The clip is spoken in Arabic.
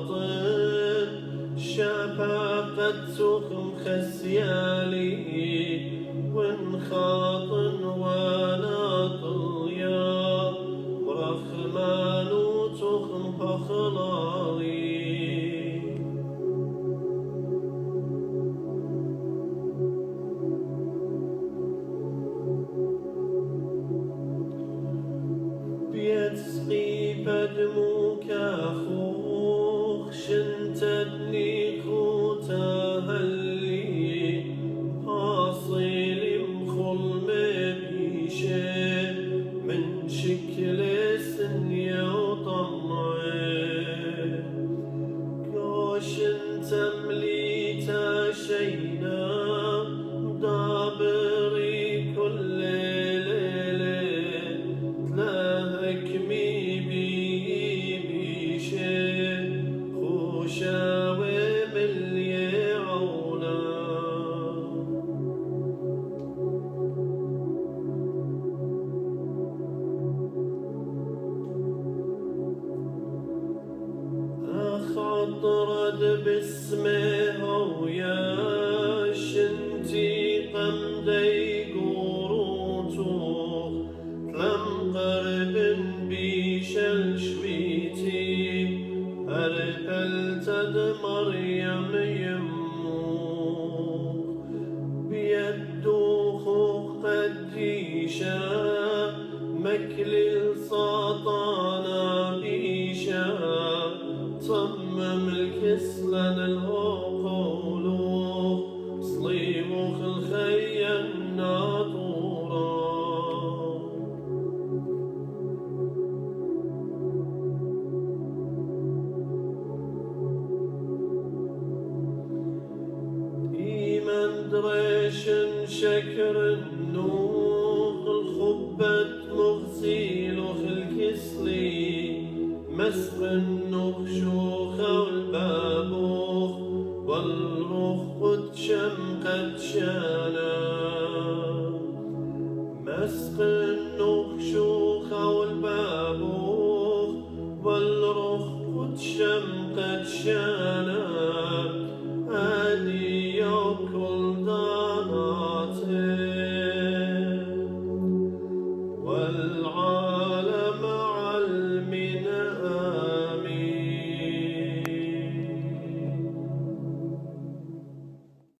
خاطر شفقتكم خسيالي ونخاطن وانا طليا ورخمانوتكم فخلالي بيتسقي بدموك أخوخ شنتدني خوتهلي حاصل مخل مبيشه من شكل سنية وطمعه كوش انت مليتا شينا دابري كل ليلة تلاهكمي بيشه خوشاوي ملي عولا أخطرد باسمه ويا شنتي قمدي قروتوخ لم قرب بيشل شويتي أربلتد مريم يموخ بيدوخ قديشا مكل السطانة بيشا صمم الكسلن الأقولوخ صليموخ الخيا الناطورة إيمان دريش شكر النوخ الخبت مغسيلوخ الكسلي مسخ النوخ شوخة والبابوخ والروخ قد شمقت شانا مسخ النوخ شوخة والبابوخ والروخ قد شمقت شانا هادي يوكل داناته والعالم